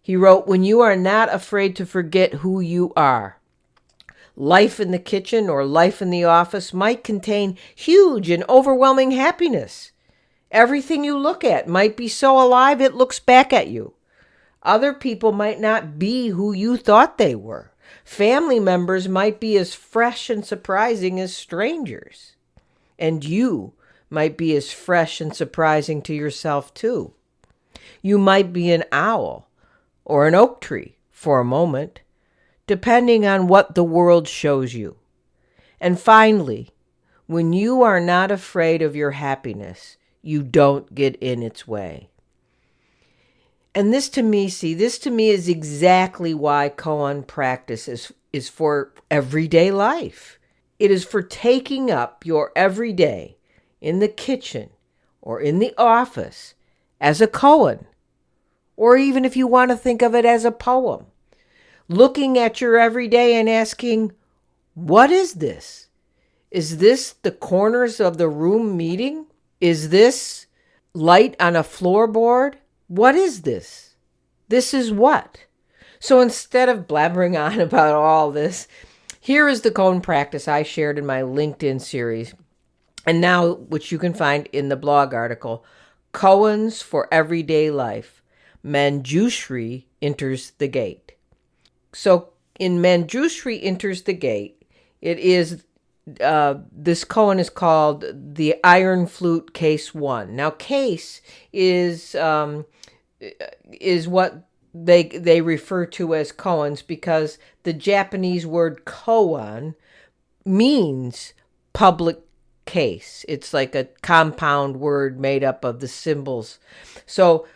He wrote, "When you are not afraid to forget who you are, life in the kitchen or life in the office might contain huge and overwhelming happiness. Everything you look at might be so alive it looks back at you. Other people might not be who you thought they were. Family members might be as fresh and surprising as strangers. And you might be as fresh and surprising to yourself too. You might be an owl or an oak tree for a moment, depending on what the world shows you. And finally, when you are not afraid of your happiness, you don't get in its way." And this to me is exactly why koan practice is for everyday life. It is for taking up your everyday in the kitchen or in the office as a koan, or even if you want to think of it as a poem. Looking at your everyday and asking, what is this? Is this the corners of the room meeting? Is this light on a floorboard? What is this? This is what? So instead of blabbering on about all this, here is the koan practice I shared in my LinkedIn series, and now which you can find in the blog article, Koans for Everyday Life. Manjushri enters the gate. So in Manjushri enters the gate, it is this koan is called the Iron Flute Case 1. Now, case is what they refer to as koans because the Japanese word koan means public case. It's like a compound word made up of the symbols. So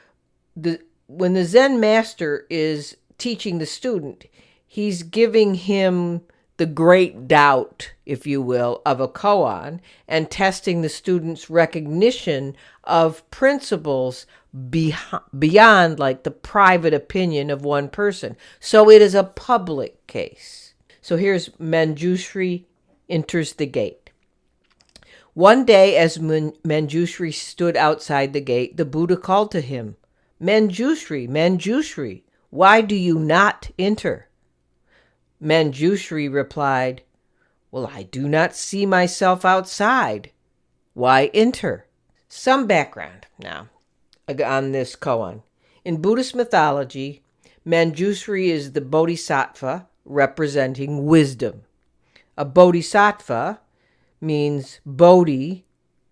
when the Zen master is teaching the student, he's giving him the great doubt, if you will, of a koan and testing the student's recognition of principles beyond like the private opinion of one person. So it is a public case. So here's Manjushri enters the gate. One day, as Manjushri stood outside the gate, the Buddha called to him, Manjushri, Manjushri, why do you not enter? Manjushri replied, well, I do not see myself outside. Why enter? Some background now on this koan. In Buddhist mythology, Manjushri is the bodhisattva representing wisdom. A bodhisattva means bodhi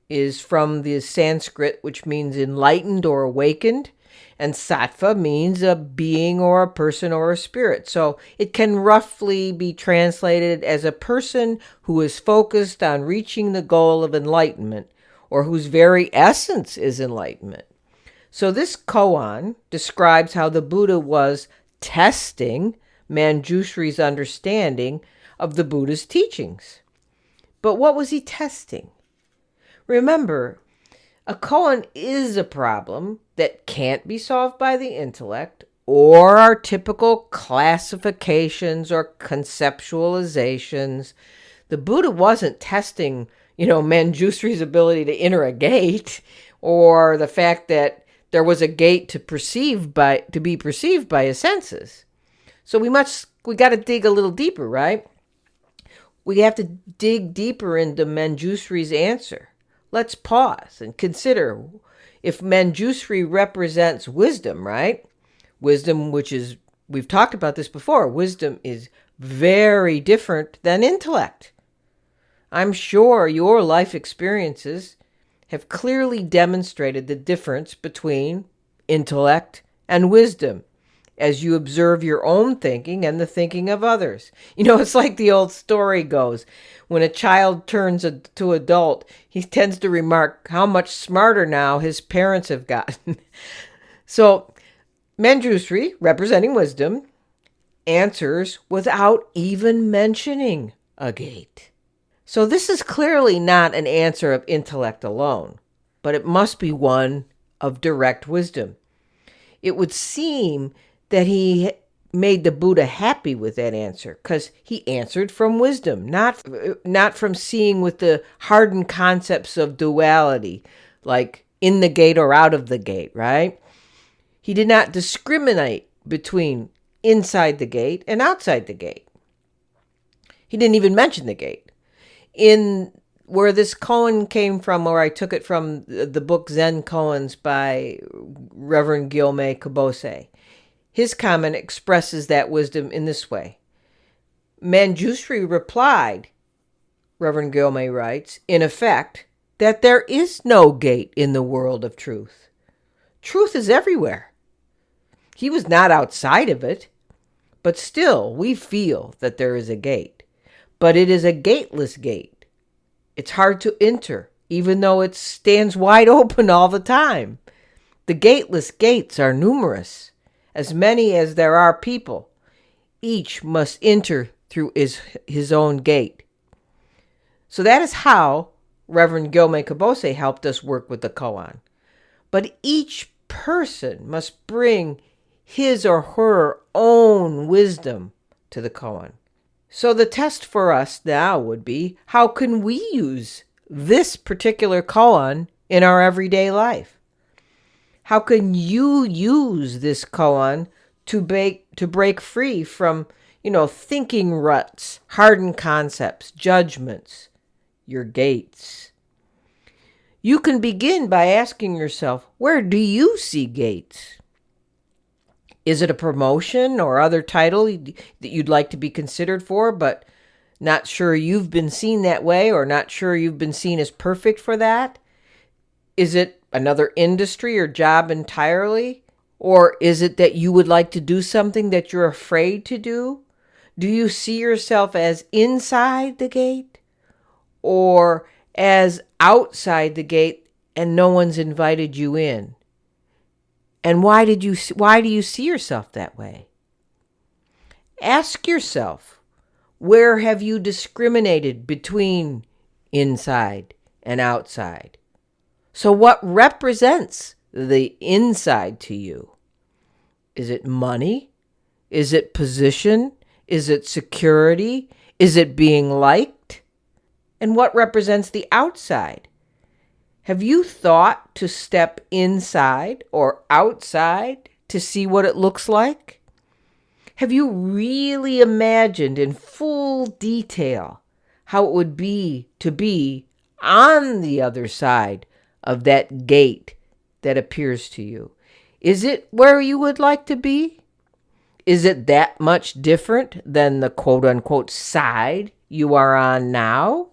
is from the Sanskrit, which means enlightened or awakened, and sattva means a being or a person or a spirit. So it can roughly be translated as a person who is focused on reaching the goal of enlightenment or whose very essence is enlightenment. So this koan describes how the Buddha was testing Manjushri's understanding of the Buddha's teachings. But what was he testing? Remember, a koan is a problem that can't be solved by the intellect or our typical classifications or conceptualizations. The Buddha wasn't testing, Manjushri's ability to enter a gate or the fact that there was a gate to be perceived by his senses. So we got to dig a little deeper, right? We have to dig deeper into Manjushri's answer. Let's pause and consider if Manjushri represents wisdom, right? Wisdom, we've talked about this before, wisdom is very different than intellect. I'm sure your life experiences have clearly demonstrated the difference between intellect and wisdom as you observe your own thinking and the thinking of others. It's like the old story goes. When a child turns to adult, he tends to remark how much smarter now his parents have gotten. So Manjushri, representing wisdom, answers without even mentioning a gate. So this is clearly not an answer of intellect alone, but it must be one of direct wisdom. It would seem that he made the Buddha happy with that answer because he answered from wisdom, not from seeing with the hardened concepts of duality, like in the gate or out of the gate, right? He did not discriminate between inside the gate and outside the gate. He didn't even mention the gate. In where this koan came from, or I took it from the book Zen Koans by Reverend Gyomay Kabose, his comment expresses that wisdom in this way. Manjushri replied, Reverend Gyomay writes, in effect, that there is no gate in the world of truth. Truth is everywhere. He was not outside of it, but still we feel that there is a gate. But it is a gateless gate. It's hard to enter, even though it stands wide open all the time. The gateless gates are numerous, as many as there are people. Each must enter through his own gate. So that is how Reverend Gyomay Kabose helped us work with the koan. But each person must bring his or her own wisdom to the koan. So the test for us now would be, how can we use this particular koan in our everyday life? How can you use this koan to break free from, thinking ruts, hardened concepts, judgments, your gates? You can begin by asking yourself, where do you see gates? Is it a promotion or other title that you'd like to be considered for, but not sure you've been seen that way, or not sure you've been seen as perfect for that? Is it another industry or job entirely? Or is it that you would like to do something that you're afraid to do? Do you see yourself as inside the gate or as outside the gate and no one's invited you in? And why do you see yourself that way? Ask yourself, where have you discriminated between inside and outside? So what represents the inside to you? Is it money? Is it position? Is it security? Is it being liked? And what represents the outside? Have you thought to step inside or outside to see what it looks like? Have you really imagined in full detail how it would be to be on the other side of that gate that appears to you? Is it where you would like to be? Is it that much different than the quote-unquote side you are on now?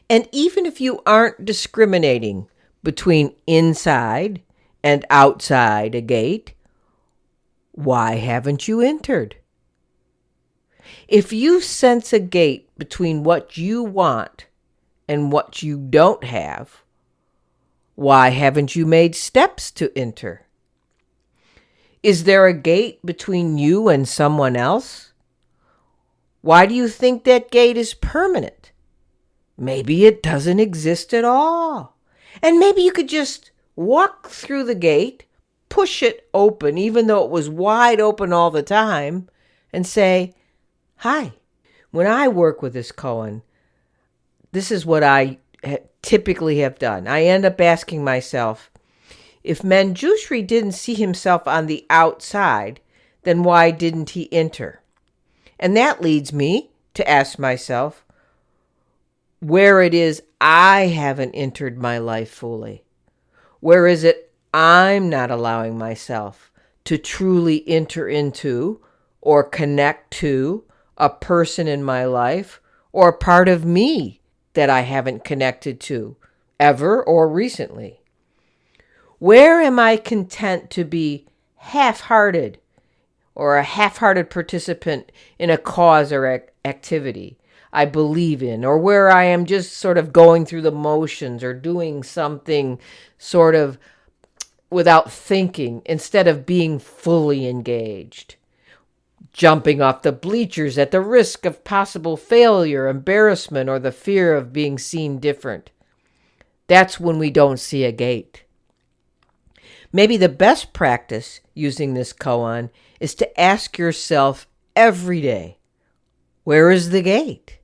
And even if you aren't discriminating between inside and outside a gate, why haven't you entered? If you sense a gate between what you want and what you don't have, why haven't you made steps to enter? Is there a gate between you and someone else? Why do you think that gate is permanent? Maybe it doesn't exist at all. And maybe you could just walk through the gate, push it open, even though it was wide open all the time, and say, hi. When I work with this koan, this is what I typically have done. I end up asking myself, if Manjushri didn't see himself on the outside, then why didn't he enter? And that leads me to ask myself where it is I haven't entered my life fully. Where is it I'm not allowing myself to truly enter into or connect to a person in my life or a part of me that I haven't connected to ever or recently? Where am I content to be half-hearted or a half-hearted participant in a cause or activity I believe in, or where I am just sort of going through the motions or doing something sort of without thinking instead of being fully engaged? Jumping off the bleachers at the risk of possible failure, embarrassment, or the fear of being seen different. That's when we don't see a gate. Maybe the best practice using this koan is to ask yourself every day, where is the gate?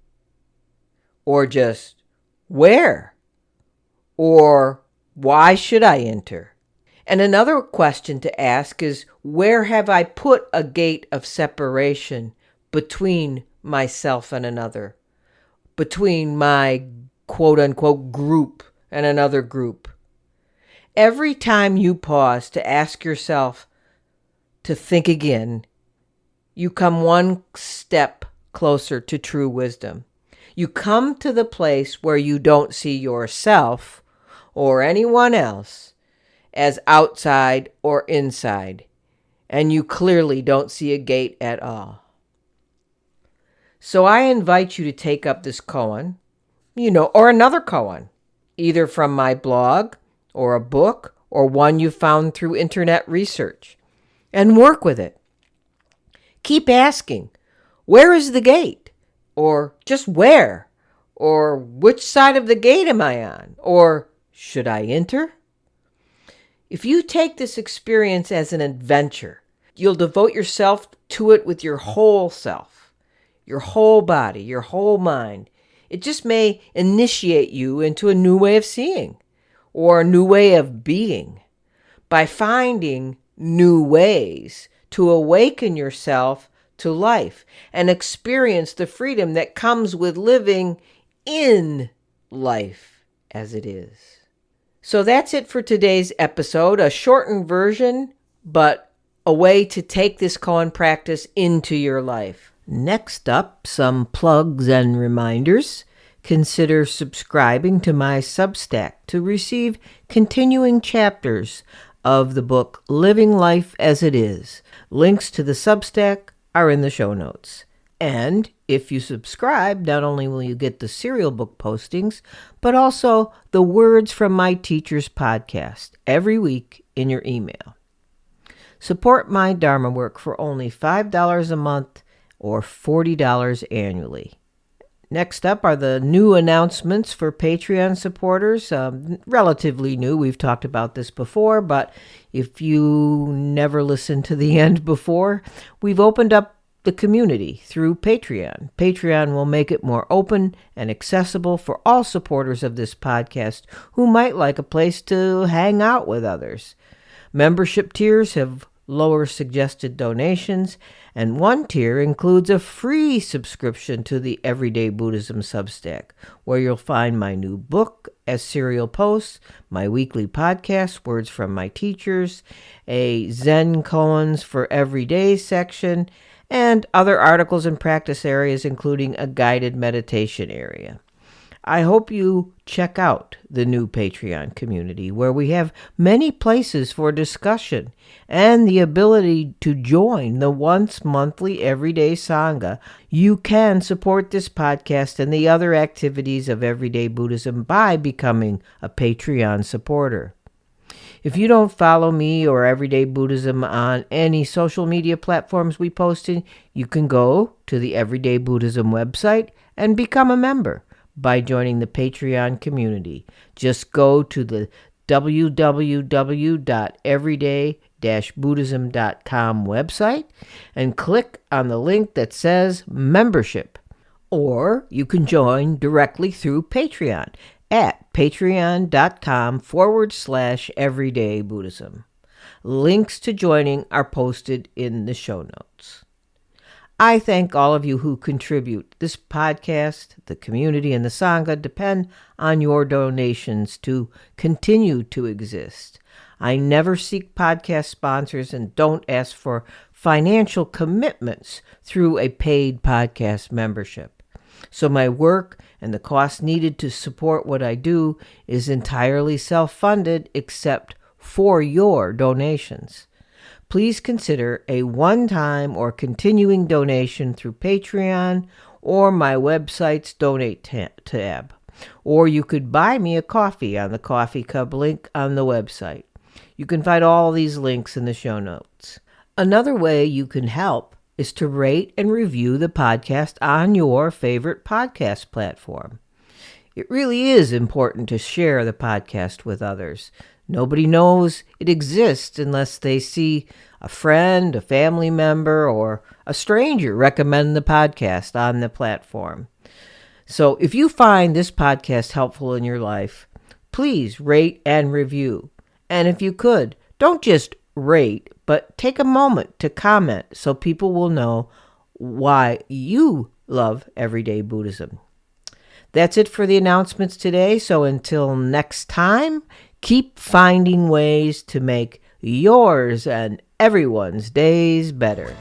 Or just, where? Or why should I enter? And another question to ask is, where have I put a gate of separation between myself and another? Between my quote-unquote group and another group? Every time you pause to ask yourself to think again, you come one step closer to true wisdom. You come to the place where you don't see yourself or anyone else as outside or inside, and you clearly don't see a gate at all. So I invite you to take up this koan, or another koan, either from my blog or a book or one you found through internet research, and work with it. Keep asking, where is the gate? Or just where? Or which side of the gate am I on? Or should I enter? If you take this experience as an adventure, you'll devote yourself to it with your whole self, your whole body, your whole mind. It just may initiate you into a new way of seeing or a new way of being by finding new ways to awaken yourself to life and experience the freedom that comes with living in life as it is. So that's it for today's episode, a shortened version, but a way to take this koan practice into your life. Next up, some plugs and reminders. Consider subscribing to my Substack to receive continuing chapters of the book Living Life as It Is. Links to the Substack are in the show notes. And if you subscribe, not only will you get the serial book postings, but also the Words from My Teachers podcast every week in your email. Support my Dharma work for only $5 a month or $40 annually. Next up are the new announcements for Patreon supporters. Relatively new. We've talked about this before, but if you never listened to the end before, we've opened up the community through Patreon. Patreon will make it more open and accessible for all supporters of this podcast who might like a place to hang out with others. Membership tiers have lower suggested donations, and one tier includes a free subscription to the Everyday Buddhism Substack, where you'll find my new book as serial posts, my weekly podcast, Words from My Teachers, a Zen Koans for Everyday section, and other articles and practice areas, including a guided meditation area. I hope you check out the new Patreon community, where we have many places for discussion and the ability to join the once monthly Everyday Sangha. You can support this podcast and the other activities of Everyday Buddhism by becoming a Patreon supporter. If you don't follow me or Everyday Buddhism on any social media platforms we post in, you can go to the Everyday Buddhism website and become a member by joining the Patreon community. Just go to the www.everyday-buddhism.com website and click on the link that says membership. Or you can join directly through Patreon at patreon.com/everydaybuddhism. Links to joining are posted in the show notes. I thank all of you who contribute. This podcast, the community, and the Sangha depend on your donations to continue to exist. I never seek podcast sponsors and don't ask for financial commitments through a paid podcast membership. So my work and the cost needed to support what I do is entirely self-funded except for your donations. Please consider a one-time or continuing donation through Patreon or my website's donate tab. Or you could buy me a coffee on the coffee cup link on the website. You can find all these links in the show notes. Another way you can help is to rate and review the podcast on your favorite podcast platform. It really is important to share the podcast with others. Nobody knows it exists unless they see a friend, a family member, or a stranger recommend the podcast on the platform. So if you find this podcast helpful in your life, please rate and review. And if you could, don't just rate, but take a moment to comment so people will know why you love Everyday Buddhism. That's it for the announcements today. So until next time, keep finding ways to make yours and everyone's days better.